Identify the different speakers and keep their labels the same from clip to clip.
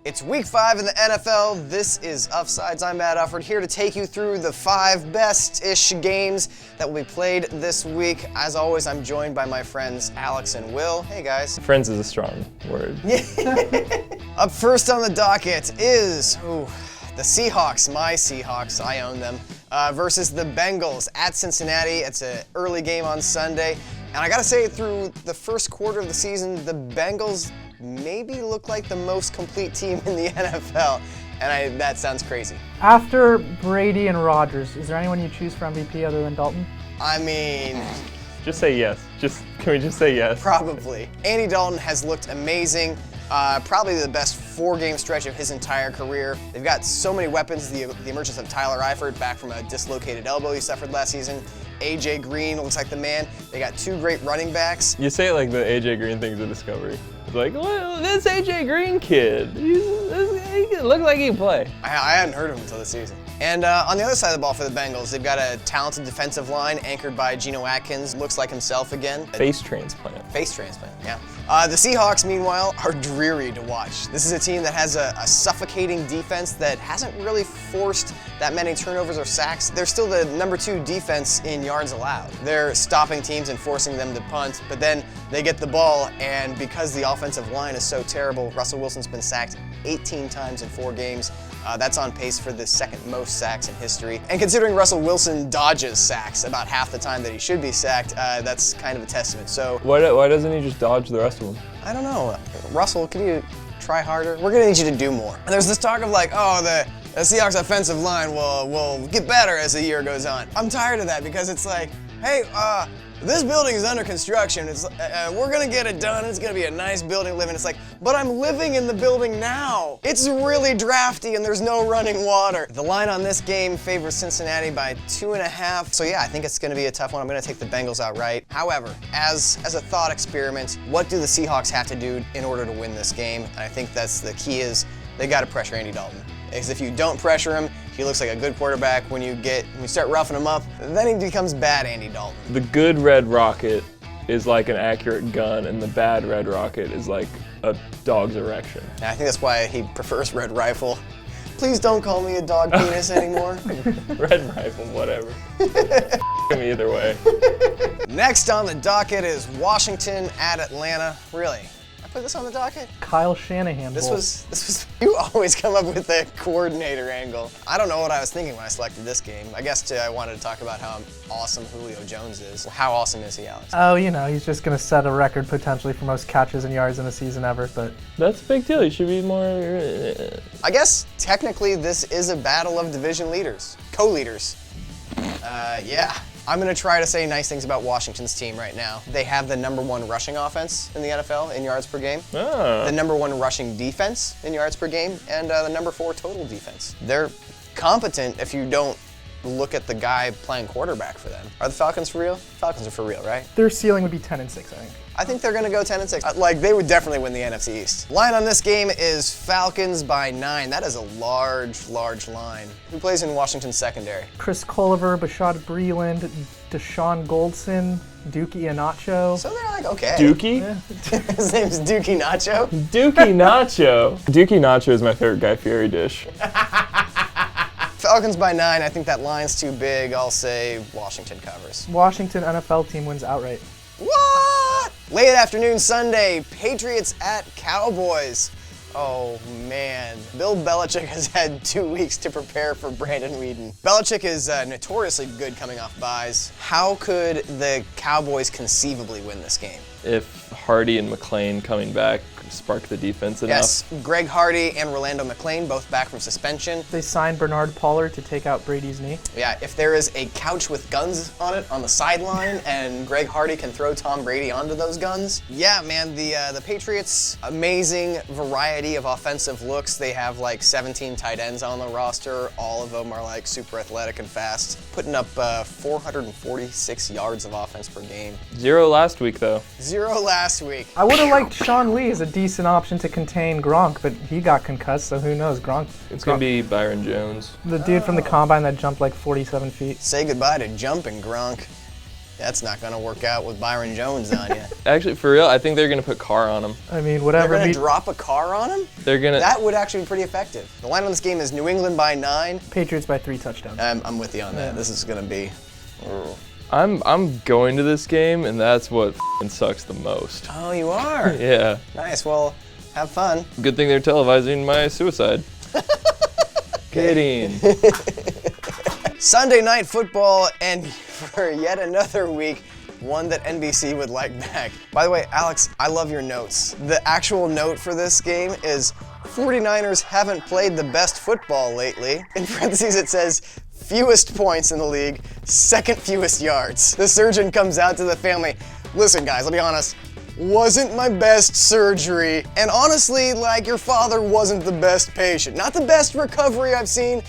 Speaker 1: It's week 5 in the NFL. This is Uffsides. I'm Ufford, here to take you through the 5 best-ish games that will be played this week. As always, I'm joined by my friends Alex and Will. Hey, guys.
Speaker 2: Friends is a strong word.
Speaker 1: Up first on the docket is the Seahawks, my Seahawks, I own them, versus the Bengals at Cincinnati. It's an early game on Sunday. And I gotta say, through the first quarter of the season, the Bengals maybe look like the most complete team in the NFL. And that sounds crazy.
Speaker 3: After Brady and Rodgers, is there anyone you choose for MVP other than Dalton?
Speaker 1: I mean...
Speaker 2: Just say yes. Can we just say yes?
Speaker 1: Probably. Andy Dalton has looked amazing. Probably the best 4-game stretch of his entire career. They've got so many weapons. The emergence of Tyler Eifert, back from a dislocated elbow he suffered last season. AJ Green looks like the man. They got 2 great running backs.
Speaker 2: You say it like the AJ Green thing's a discovery. It's like, well, this AJ Green kid, he looked like he can play.
Speaker 1: I hadn't heard of him until this season. And on the other side of the ball for the Bengals, they've got a talented defensive line anchored by Geno Atkins. Looks like himself again.
Speaker 2: Face transplant.
Speaker 1: Face transplant, yeah. The Seahawks, meanwhile, are dreary to watch. This is a team that has a suffocating defense that hasn't really forced that many turnovers or sacks. They're still the number 2 defense in yards allowed. They're stopping teams and forcing them to punt, but then they get the ball, and because the offensive line is so terrible, Russell Wilson's been sacked 18 times in 4 games. That's on pace for the 2nd most sacks in history. And considering Russell Wilson dodges sacks about half the time that he should be sacked, that's kind of a testament. So
Speaker 2: why doesn't he just dodge the rest of them?
Speaker 1: I don't know. Russell, can you try harder? We're gonna need you to do more. And there's this talk of like, oh, the Seahawks offensive line will get better as the year goes on. I'm tired of that because it's like, hey, this building is under construction. It's we're gonna get it done. It's gonna be a nice building to live in. It's like, but I'm living in the building now. It's really drafty and there's no running water. The line on this game favors Cincinnati by 2.5. So yeah, I think it's gonna be a tough one. I'm gonna take the Bengals outright. However, as a thought experiment, what do the Seahawks have to do in order to win this game? And I think that's the key is they gotta pressure Andy Dalton. Because if you don't pressure him, he looks like a good quarterback. When you start roughing him up, then he becomes bad Andy Dalton.
Speaker 2: The good red rocket is like an accurate gun, and the bad red rocket is like a dog's erection.
Speaker 1: And I think that's why he prefers red rifle. Please don't call me a dog penis anymore.
Speaker 2: Red rifle, whatever. Either way.
Speaker 1: Next on the docket is Washington at Atlanta. Really? Put this on the docket?
Speaker 3: Kyle Shanahan.
Speaker 1: This was you always come up with the coordinator angle. I don't know what I was thinking when I selected this game. I guess I wanted to talk about how awesome Julio Jones is. How awesome is he, Alex?
Speaker 3: Oh, he's just going to set a record potentially for most catches and yards in a season ever, but...
Speaker 2: That's a big deal. He should be more...
Speaker 1: I guess, technically, this is a battle of division leaders. Co-leaders. Yeah. I'm going to try to say nice things about Washington's team right now. They have the number 1 rushing offense in the NFL in yards per game, the number 1 rushing defense in yards per game, and the number 4 total defense. They're competent if you don't look at the guy playing quarterback for them. Are the Falcons for real? Falcons are for real, right?
Speaker 3: Their ceiling would be 10-6, I think.
Speaker 1: I think they're going to go 10-6. They would definitely win the NFC East. Line on this game is Falcons by 9. That is a large, large line. Who plays in Washington's secondary?
Speaker 3: Chris Culliver, Bashad Breeland, Deshaun Goldson, Duke Ihenacho.
Speaker 1: So they're like, okay.
Speaker 2: Dookie?
Speaker 1: Yeah. His name's Duke Ihenacho.
Speaker 2: Duke Ihenacho. Duke Ihenacho is my favorite Guy Fieri dish.
Speaker 1: Falcons by 9. I think that line's too big. I'll say Washington covers.
Speaker 3: Washington NFL team wins outright.
Speaker 1: What? Late afternoon Sunday, Patriots at Cowboys. Oh man, Bill Belichick has had 2 weeks to prepare for Brandon Weeden. Belichick is notoriously good coming off buys. How could the Cowboys conceivably win this game?
Speaker 2: If Hardy and McClain coming back spark the defense enough.
Speaker 1: Yes, Greg Hardy and Rolando McClain both back from suspension.
Speaker 3: They signed Bernard Pollard to take out Brady's knee.
Speaker 1: Yeah, if there is a couch with guns on it on the sideline and Greg Hardy can throw Tom Brady onto those guns. Yeah, man, the Patriots, amazing variety of offensive looks. They have like 17 tight ends on the roster. All of them are like super athletic and fast, putting up 446 yards of offense per game.
Speaker 2: 0 last week, though.
Speaker 1: 0 last week.
Speaker 3: I would have liked Sean Lee as a decent option to contain Gronk, but he got concussed, so who knows?
Speaker 2: It's going to be Byron Jones.
Speaker 3: The dude from the Combine that jumped like 47 feet.
Speaker 1: Say goodbye to jumping Gronk. That's not gonna work out with Byron Jones on you.
Speaker 2: Actually, for real, I think they're gonna put Carr on him.
Speaker 3: I mean,
Speaker 1: They're
Speaker 3: whatever.
Speaker 1: gonna drop a car on him?
Speaker 2: They're gonna.
Speaker 1: That would actually be pretty effective. The line on this game is New England by 9.
Speaker 3: Patriots by 3 touchdowns.
Speaker 1: I'm with you on that.
Speaker 3: Yeah.
Speaker 1: This is gonna be.
Speaker 2: I'm going to this game, and that's what f***ing sucks the most.
Speaker 1: Oh, you are?
Speaker 2: Yeah.
Speaker 1: Nice. Well, have fun.
Speaker 2: Good thing they're televising my suicide. Kidding.
Speaker 1: Sunday night football, and for yet another week, one that NBC would like back. By the way, Alex, I love your notes. The actual note for this game is 49ers haven't played the best football lately. In parentheses, it says fewest points in the league, second fewest yards. The surgeon comes out to the family. Listen, guys, I'll be honest. Wasn't my best surgery. And honestly, like, your father wasn't the best patient. Not the best recovery I've seen.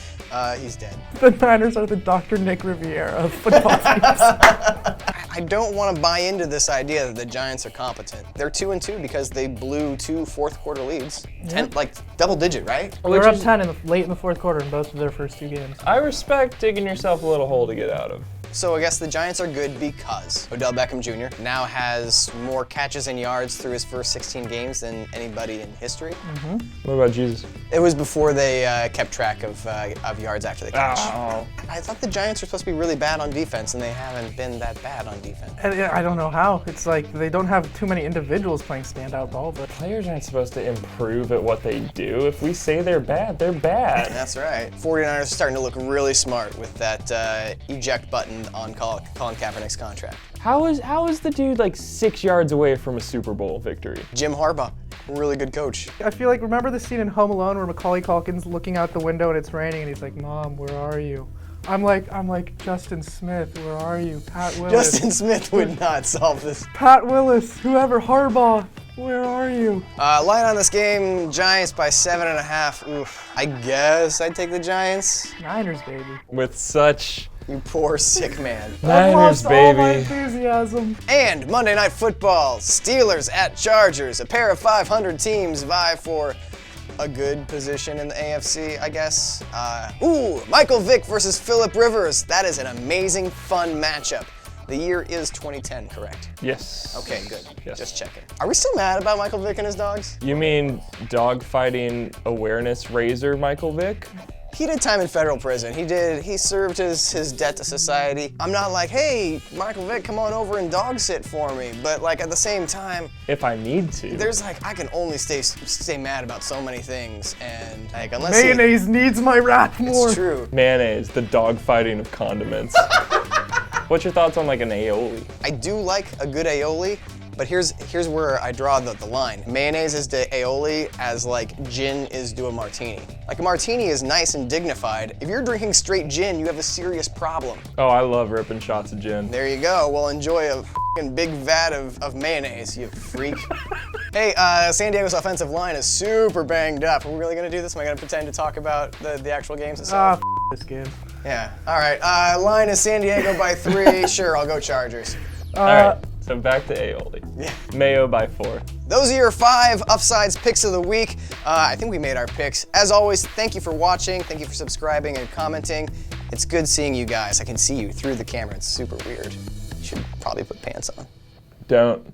Speaker 1: He's dead.
Speaker 3: The Niners are the Dr. Nick Riviera of football teams.
Speaker 1: I don't want to buy into this idea that the Giants are competent. They're 2-2 because they blew 2 fourth-quarter leads. 10, like double-digit, right?
Speaker 3: They were up 10 late in the fourth quarter in both of their first 2 games.
Speaker 2: I respect digging yourself a little hole to get out of.
Speaker 1: So I guess the Giants are good because Odell Beckham Jr. now has more catches and yards through his first 16 games than anybody in history.
Speaker 2: What about Jesus?
Speaker 1: It was before they kept track of yards after the catch.
Speaker 2: Oh.
Speaker 1: I thought the Giants were supposed to be really bad on defense, and they haven't been that bad on defense.
Speaker 3: And I don't know how. It's like they don't have too many individuals playing standout ball, but
Speaker 2: Players aren't supposed to improve at what they do. If we say they're bad, they're bad.
Speaker 1: That's right. 49ers are starting to look really smart with that eject button on Colin Kaepernick's contract.
Speaker 2: How is the dude like 6 yards away from a Super Bowl victory?
Speaker 1: Jim Harbaugh, really good coach.
Speaker 3: I feel like, remember the scene in Home Alone where Macaulay Culkin's looking out the window and it's raining and he's like, Mom, where are you? I'm like, Justin Smith, where are you? Pat Willis.
Speaker 1: Justin Smith would not solve this.
Speaker 3: Pat Willis, whoever, Harbaugh, where are you?
Speaker 1: Line on this game, Giants by 7.5. Oof. I guess I'd take the Giants.
Speaker 3: Niners, baby.
Speaker 2: With such
Speaker 1: You poor sick man.
Speaker 3: I've
Speaker 2: Niners,
Speaker 3: lost all my
Speaker 2: baby.
Speaker 3: enthusiasm.
Speaker 1: And Monday Night Football, Steelers at Chargers. A pair of 500 teams vie for a good position in the AFC, I guess. Michael Vick versus Phillip Rivers. That is an amazing, fun matchup. The year is 2010, correct?
Speaker 2: Yes.
Speaker 1: Okay, good.
Speaker 2: Yes.
Speaker 1: Just checking. Are we still mad about Michael Vick and his dogs?
Speaker 2: You mean dog-fighting awareness raiser Michael Vick?
Speaker 1: He did time in federal prison. He served his debt to society. I'm not like, hey, Michael Vick, come on over and dog sit for me. But like at the same time,
Speaker 2: If I need to.
Speaker 1: there's like, I can only stay mad about so many things. And like, unless
Speaker 3: Mayonnaise needs my wrath more.
Speaker 1: it's true.
Speaker 2: Mayonnaise, the dog-fighting of condiments. What's your thoughts on like an aioli?
Speaker 1: I do like a good aioli, but here's where I draw the line. Mayonnaise is to aioli as like gin is to a martini. Like a martini is nice and dignified. If you're drinking straight gin, you have a serious problem.
Speaker 2: Oh, I love ripping shots of gin.
Speaker 1: There you go. Well, enjoy a f***ing big vat of mayonnaise, you freak. Hey, San Diego's offensive line is super banged up. Are we really gonna do this? Am I gonna pretend to talk about the actual games itself?
Speaker 3: This game.
Speaker 1: Yeah. All right. Line is San Diego by 3. Sure, I'll go Chargers.
Speaker 2: All right, so back to aioli.
Speaker 1: Yeah.
Speaker 2: Mayo by 4.
Speaker 1: Those are your 5 Uffsides picks of the week. I think we made our picks. As always, thank you for watching. Thank you for subscribing and commenting. It's good seeing you guys. I can see you through the camera. It's super weird. You should probably put pants on.
Speaker 2: Don't.